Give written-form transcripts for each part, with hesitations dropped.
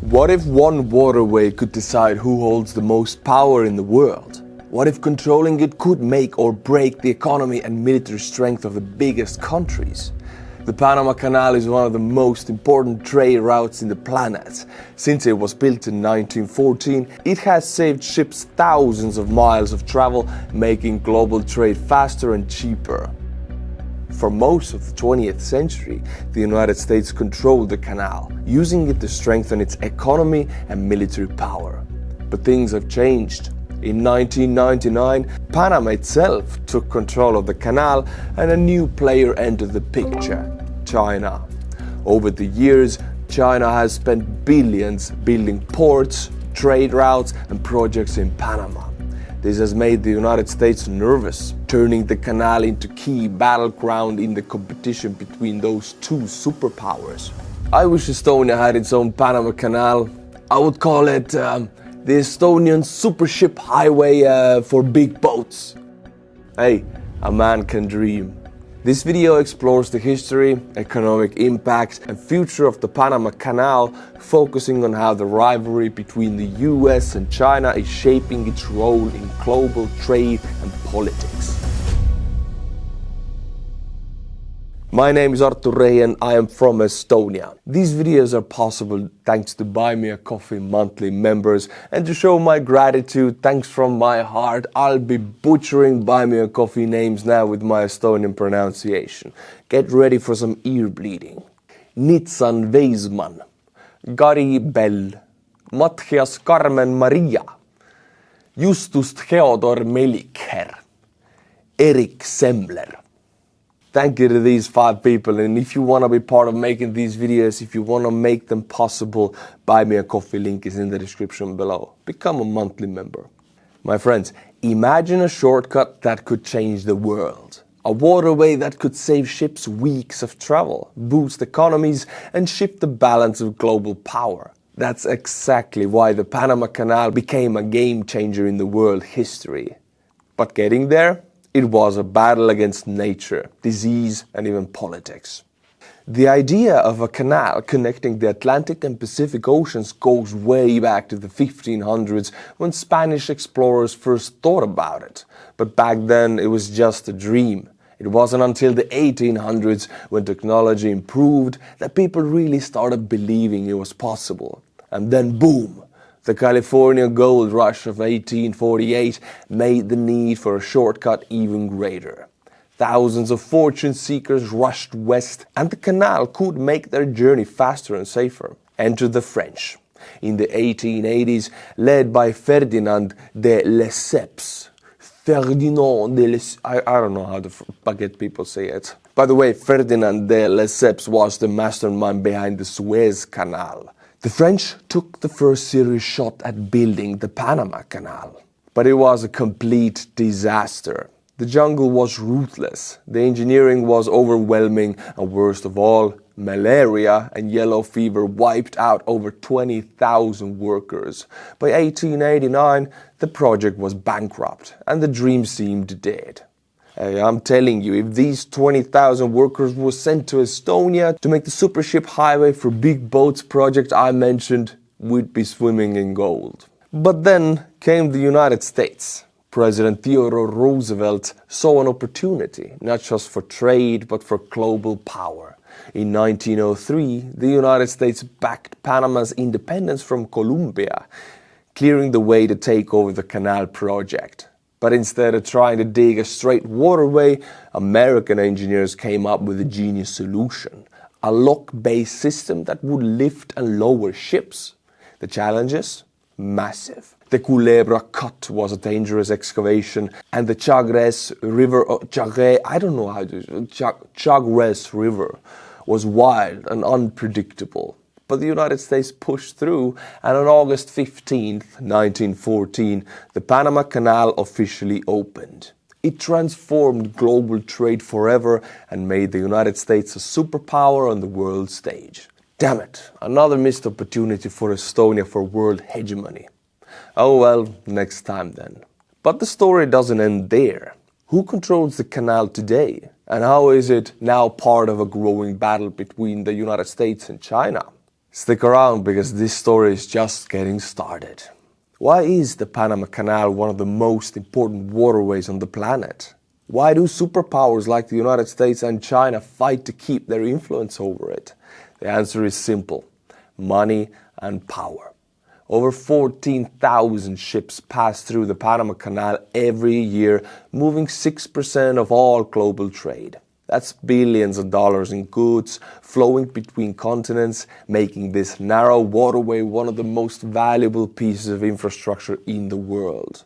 What if one waterway could decide who holds the most power in the world? What if controlling it could make or break the economy and military strength of the biggest countries? The Panama Canal is one of the most important trade routes in the planet. Since it was built in 1914, it has saved ships thousands of miles of travel, making global trade faster and cheaper. For most of the 20th century, the United States controlled the canal, using it to strengthen its economy and military power. But things have changed. In 1999, Panama itself took control of the canal and a new player entered the picture: China. Over the years, China has spent billions building ports, trade routes and projects in Panama. This has made the United States nervous, turning the canal into key battleground in the competition between those two superpowers. I wish Estonia had its own Panama Canal. I would call it the Estonian supership highway for big boats. Hey, a man can dream. This video explores the history, economic impact and future of the Panama Canal, focusing on how the rivalry between the US and China is shaping its role in global trade and politics. My name is Artur Rehi and I am from Estonia. These videos are possible thanks to Buy Me a Coffee monthly members, and to show my gratitude, thanks from my heart, I'll be butchering Buy Me a Coffee names now with my Estonian pronunciation. Get ready for some ear bleeding. Nitsan Weismann, Gary Bell, Matthias Carmen Maria, Justus Theodor Melikher, Erik Semmler. Thank you to these 5 people, and if you want to be part of making these videos, if you want to make them possible, Buy Me a Coffee link is in the description below. Become a monthly member. My friends, imagine a shortcut that could change the world. A waterway that could save ships weeks of travel, boost economies and shift the balance of global power. That's exactly why the Panama Canal became a game changer in the world history. But getting there? It was a battle against nature, disease and even politics. The idea of a canal connecting the Atlantic and Pacific Oceans goes way back to the 1500s when Spanish explorers first thought about it. But back then it was just a dream. It wasn't until the 1800s, when technology improved, that people really started believing it was possible. And then boom! The California gold rush of 1848 made the need for a shortcut even greater. Thousands of fortune seekers rushed west, and the canal could make their journey faster and safer. Enter the French. In the 1880s, led by Ferdinand de Lesseps. I don't know how the baguette people say it. By the way, Ferdinand de Lesseps was the mastermind behind the Suez Canal. The French took the first serious shot at building the Panama Canal. But it was a complete disaster. The jungle was ruthless, the engineering was overwhelming, and worst of all, malaria and yellow fever wiped out over 20,000 workers. By 1889, the project was bankrupt and the dream seemed dead. Hey, I'm telling you, if these 20,000 workers were sent to Estonia to make the supership highway for big boats project I mentioned, we'd be swimming in gold. But then came the United States. President Theodore Roosevelt saw an opportunity, not just for trade, but for global power. In 1903, the United States backed Panama's independence from Colombia, clearing the way to take over the canal project. But instead of trying to dig a straight waterway, American engineers came up with a genius solution: a lock-based system that would lift and lower ships. The challenges? Massive. The Culebra Cut was a dangerous excavation, and the Chagres River, Chagres River was wild and unpredictable. But the United States pushed through, and on August 15, 1914, the Panama Canal officially opened. It transformed global trade forever and made the United States a superpower on the world stage. Damn it, another missed opportunity for Estonia for world hegemony. Oh well, next time then. But the story doesn't end there. Who controls the canal today? And how is it now part of a growing battle between the United States and China? Stick around because this story is just getting started. Why is the Panama Canal one of the most important waterways on the planet? Why do superpowers like the United States and China fight to keep their influence over it? The answer is simple: money and power. Over 14,000 ships pass through the Panama Canal every year, moving 6% of all global trade. That's billions of dollars in goods flowing between continents, making this narrow waterway one of the most valuable pieces of infrastructure in the world.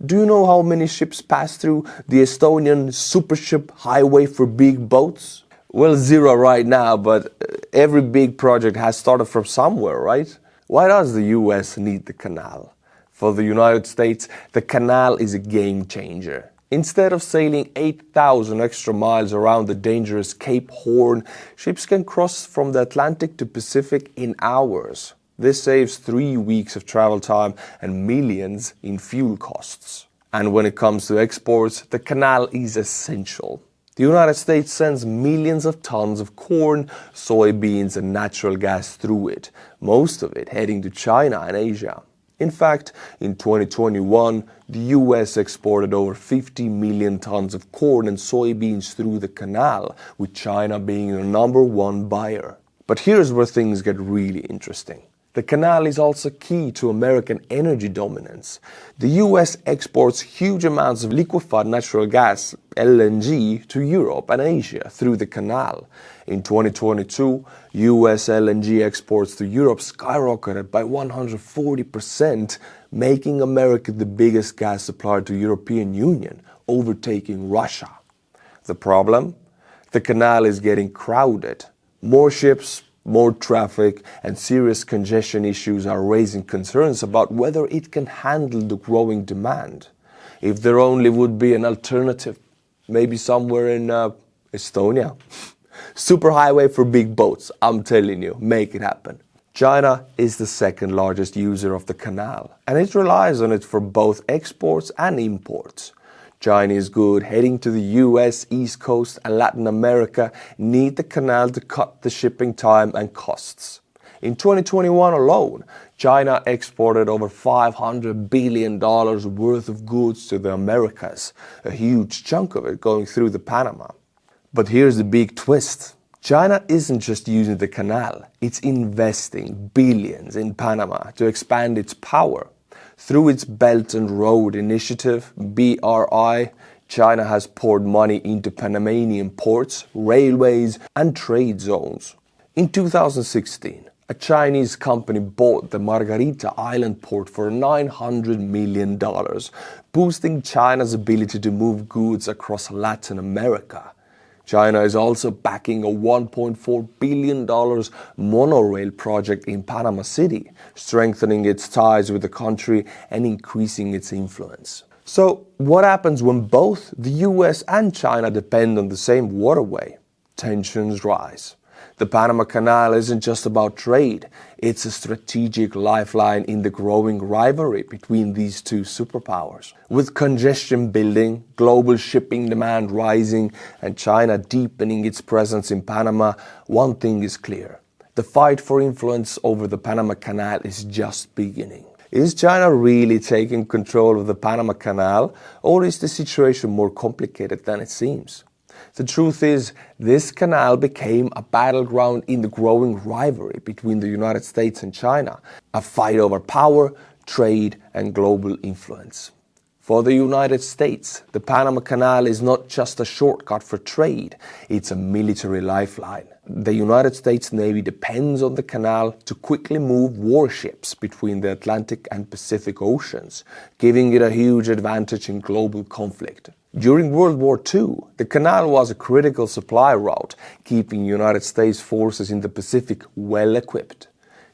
Do you know how many ships pass through the Estonian supership highway for big boats? Well, zero right now, but every big project has started from somewhere, right? Why does the U.S. need the canal? For the United States, the canal is a game changer. Instead of sailing 8,000 extra miles around the dangerous Cape Horn, ships can cross from the Atlantic to Pacific in hours. This saves 3 weeks of travel time and millions in fuel costs. And when it comes to exports, the canal is essential. The United States sends millions of tons of corn, soybeans and natural gas through it, most of it heading to China and Asia. In fact, in 2021, the U.S. exported over 50 million tons of corn and soybeans through the canal, with China being the #1 buyer. But here's where things get really interesting. The canal is also key to American energy dominance. The U.S. exports huge amounts of liquefied natural gas, LNG, to Europe and Asia through the canal. In 2022, U.S. LNG exports to Europe skyrocketed by 140%, making America the biggest gas supplier to the European Union, overtaking Russia. The problem? The canal is getting crowded. More ships, more traffic and serious congestion issues are raising concerns about whether it can handle the growing demand. If there only would be an alternative, maybe somewhere in Estonia. Superhighway for big boats, I'm telling you, make it happen. China is the second largest user of the canal, and it relies on it for both exports and imports. Chinese goods heading to the U.S., East Coast and Latin America need the canal to cut the shipping time and costs. In 2021 alone, China exported over $500 billion worth of goods to the Americas, a huge chunk of it going through the Panama. But here's the big twist. China isn't just using the canal, it's investing billions in Panama to expand its power. Through its Belt and Road Initiative, BRI, China has poured money into Panamanian ports, railways and trade zones. In 2016, a Chinese company bought the Margarita Island port for $900 million, boosting China's ability to move goods across Latin America. China is also backing a $1.4 billion monorail project in Panama City, strengthening its ties with the country and increasing its influence. So, what happens when both the US and China depend on the same waterway? Tensions rise. The Panama Canal isn't just about trade, it's a strategic lifeline in the growing rivalry between these two superpowers. With congestion building, global shipping demand rising, and China deepening its presence in Panama, one thing is clear. The fight for influence over the Panama Canal is just beginning. Is China really taking control of the Panama Canal, or is the situation more complicated than it seems? The truth is, this canal became a battleground in the growing rivalry between the United States and China, a fight over power, trade and global influence. For the United States, the Panama Canal is not just a shortcut for trade, it's a military lifeline. The United States Navy depends on the canal to quickly move warships between the Atlantic and Pacific Oceans, giving it a huge advantage in global conflict. During World War II, the canal was a critical supply route, keeping United States forces in the Pacific well equipped.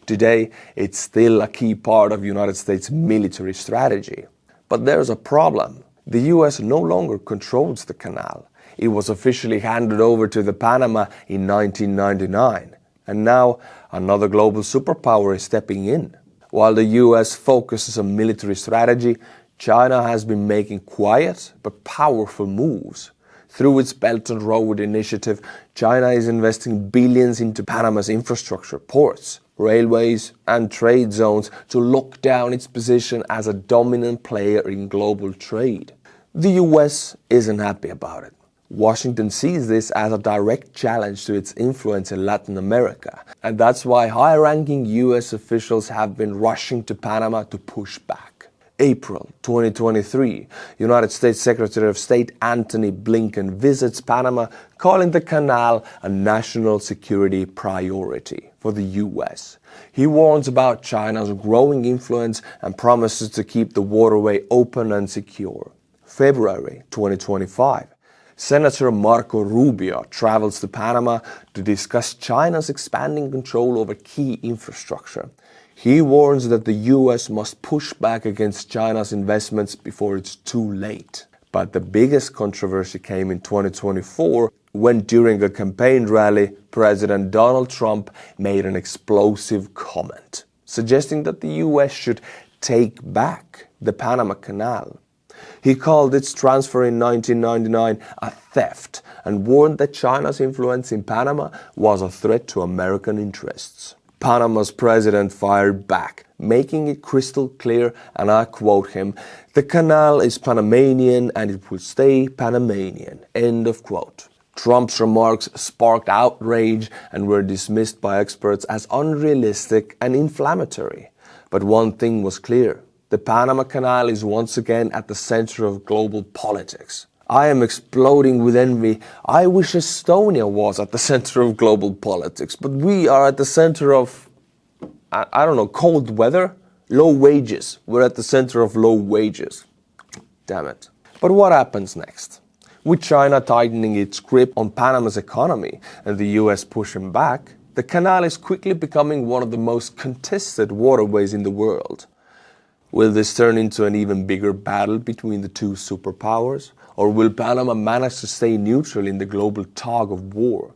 Today, it's still a key part of United States military strategy. But there's a problem. The US no longer controls the canal. It was officially handed over to the Panama in 1999. And now, another global superpower is stepping in. While the US focuses on military strategy, China has been making quiet but powerful moves. Through its Belt and Road Initiative, China is investing billions into Panama's infrastructure, ports, railways and trade zones to lock down its position as a dominant player in global trade. The US isn't happy about it. Washington sees this as a direct challenge to its influence in Latin America, and that's why high-ranking US officials have been rushing to Panama to push back. April 2023, United States Secretary of State Antony Blinken visits Panama, calling the canal a national security priority for the US. He warns about China's growing influence and promises to keep the waterway open and secure. February 2025, Senator Marco Rubio travels to Panama to discuss China's expanding control over key infrastructure. He warns that the US must push back against China's investments before it's too late. But the biggest controversy came in 2024 when, during a campaign rally, President Donald Trump made an explosive comment, suggesting that the US should take back the Panama Canal. He called its transfer in 1999 a theft and warned that China's influence in Panama was a threat to American interests. Panama's president fired back, making it crystal clear, and I quote him, "The canal is Panamanian and it will stay Panamanian." End of quote. Trump's remarks sparked outrage and were dismissed by experts as unrealistic and inflammatory. But one thing was clear. The Panama Canal is once again at the center of global politics. I am exploding with envy. I wish Estonia was at the center of global politics, but we are at the center of, I don't know, cold weather? Low wages. We're at the center of low wages. Damn it. But what happens next? With China tightening its grip on Panama's economy and the US pushing back, the canal is quickly becoming one of the most contested waterways in the world. Will this turn into an even bigger battle between the two superpowers? Or will Panama manage to stay neutral in the global tug of war?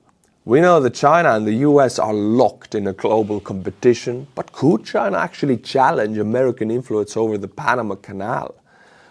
We know that China and the US are locked in a global competition, but could China actually challenge American influence over the Panama Canal?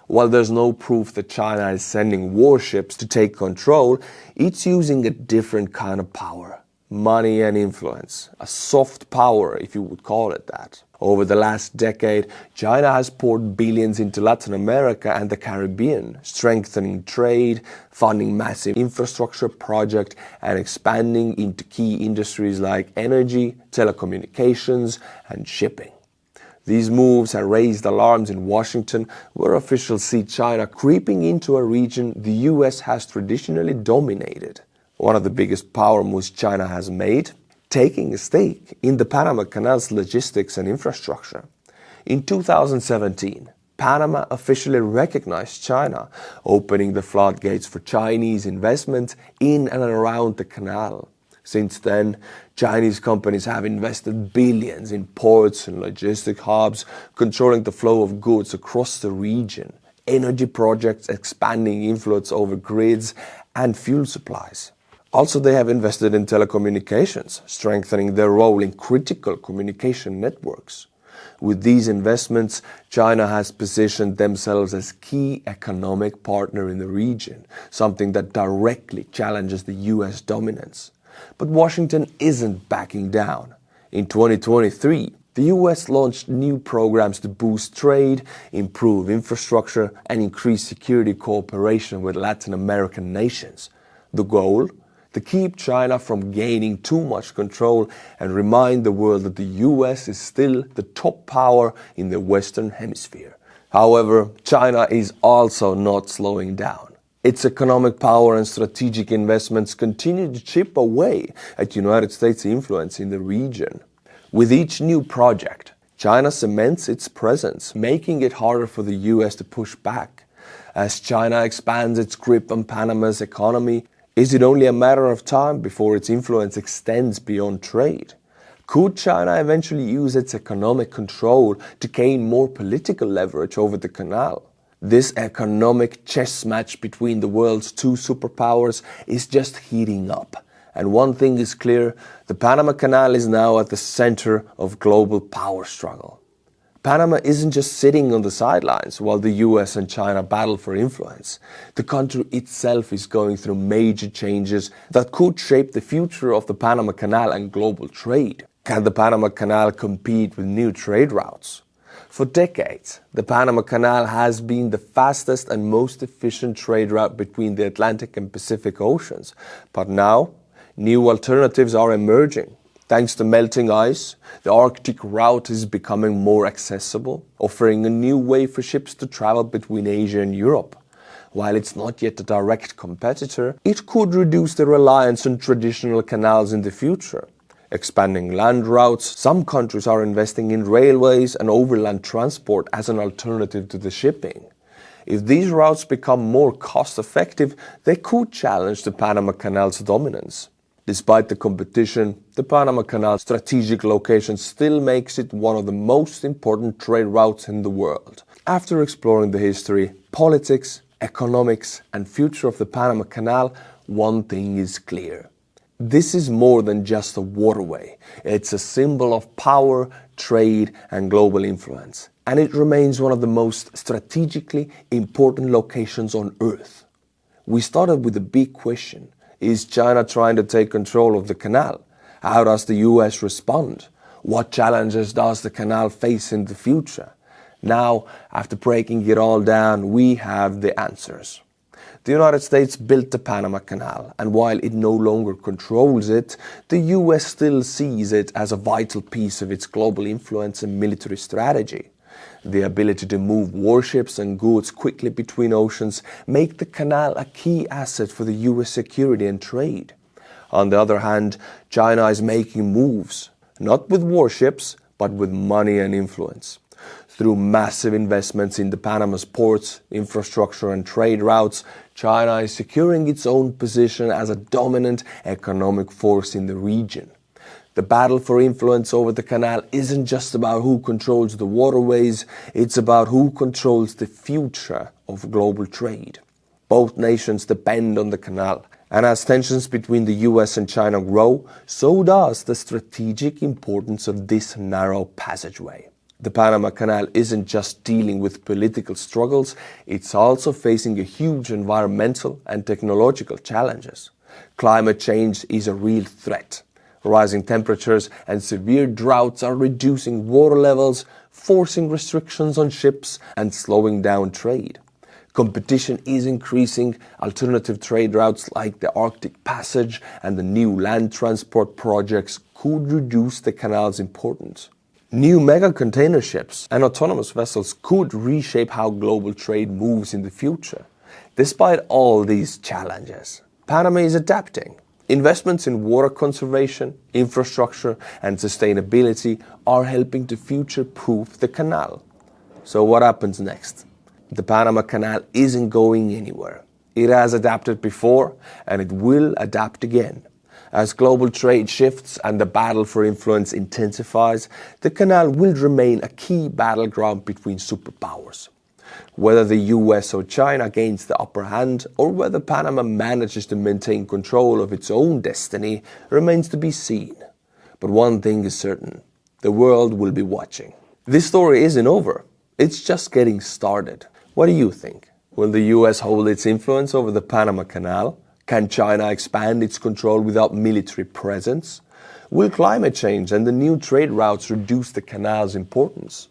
While there's no proof that China is sending warships to take control, it's using a different kind of power. Money and influence. A soft power, if you would call it that. Over the last decade, China has poured billions into Latin America and the Caribbean, strengthening trade, funding massive infrastructure projects, and expanding into key industries like energy, telecommunications, and shipping. These moves have raised alarms in Washington, where officials see China creeping into a region the US has traditionally dominated. One of the biggest power moves China has made, taking a stake in the Panama Canal's logistics and infrastructure. In 2017, Panama officially recognized China, opening the floodgates for Chinese investment in and around the canal. Since then, Chinese companies have invested billions in ports and logistic hubs, controlling the flow of goods across the region, energy projects expanding influence over grids and fuel supplies. Also, they have invested in telecommunications, strengthening their role in critical communication networks. With these investments, China has positioned themselves as key economic partner in the region, something that directly challenges the US dominance. But Washington isn't backing down. In 2023, the US launched new programs to boost trade, improve infrastructure, and increase security cooperation with Latin American nations. The goal? To keep China from gaining too much control and remind the world that the US is still the top power in the Western Hemisphere. However, China is also not slowing down. Its economic power and strategic investments continue to chip away at United States' influence in the region. With each new project, China cements its presence, making it harder for the US to push back. As China expands its grip on Panama's economy, is it only a matter of time before its influence extends beyond trade? Could China eventually use its economic control to gain more political leverage over the canal? This economic chess match between the world's two superpowers is just heating up. And one thing is clear, the Panama Canal is now at the center of global power struggle. Panama isn't just sitting on the sidelines while the US and China battle for influence. The country itself is going through major changes that could shape the future of the Panama Canal and global trade. Can the Panama Canal compete with new trade routes? For decades, the Panama Canal has been the fastest and most efficient trade route between the Atlantic and Pacific Oceans. But now, new alternatives are emerging. Thanks to melting ice, the Arctic route is becoming more accessible, offering a new way for ships to travel between Asia and Europe. While it's not yet a direct competitor, it could reduce the reliance on traditional canals in the future. Expanding land routes, some countries are investing in railways and overland transport as an alternative to the shipping. If these routes become more cost-effective, they could challenge the Panama Canal's dominance. Despite the competition, the Panama Canal's strategic location still makes it one of the most important trade routes in the world. After exploring the history, politics, economics, and future of the Panama Canal, one thing is clear. This is more than just a waterway. It's a symbol of power, trade, and global influence. And it remains one of the most strategically important locations on Earth. We started with a big question. Is China trying to take control of the canal? How does the U.S. respond? What challenges does the canal face in the future? Now, after breaking it all down, we have the answers. The United States built the Panama Canal, and while it no longer controls it, the U.S. still sees it as a vital piece of its global influence and military strategy. The ability to move warships and goods quickly between oceans make the canal a key asset for the U.S. security and trade. On the other hand, China is making moves, not with warships, but with money and influence. Through massive investments in the Panama's ports, infrastructure and trade routes, China is securing its own position as a dominant economic force in the region. The battle for influence over the canal isn't just about who controls the waterways, it's about who controls the future of global trade. Both nations depend on the canal, and as tensions between the US and China grow, so does the strategic importance of this narrow passageway. The Panama Canal isn't just dealing with political struggles, it's also facing a huge environmental and technological challenges. Climate change is a real threat. Rising temperatures and severe droughts are reducing water levels, forcing restrictions on ships and slowing down trade. Competition is increasing. Alternative trade routes like the Arctic Passage and the new land transport projects could reduce the canal's importance. New mega container ships and autonomous vessels could reshape how global trade moves in the future. Despite all these challenges, Panama is adapting. Investments in water conservation, infrastructure, and sustainability are helping to future-proof the canal. So what happens next? The Panama Canal isn't going anywhere. It has adapted before, and it will adapt again. As global trade shifts and the battle for influence intensifies, the canal will remain a key battleground between superpowers. Whether the US or China gains the upper hand, or whether Panama manages to maintain control of its own destiny, remains to be seen. But one thing is certain, the world will be watching. This story isn't over, it's just getting started. What do you think? Will the US hold its influence over the Panama Canal? Can China expand its control without military presence? Will climate change and the new trade routes reduce the canal's importance?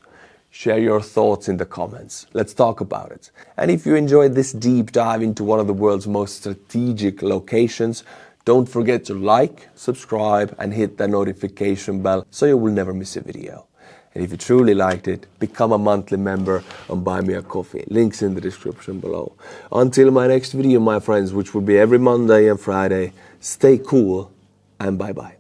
Share your thoughts in the comments. Let's talk about it. And if you enjoyed this deep dive into one of the world's most strategic locations, don't forget to like, subscribe, and hit the notification bell so you will never miss a video. And if you truly liked it, become a monthly member and buy me a coffee. Links in the description below. Until my next video, my friends, which will be every Monday and Friday, stay cool and bye-bye.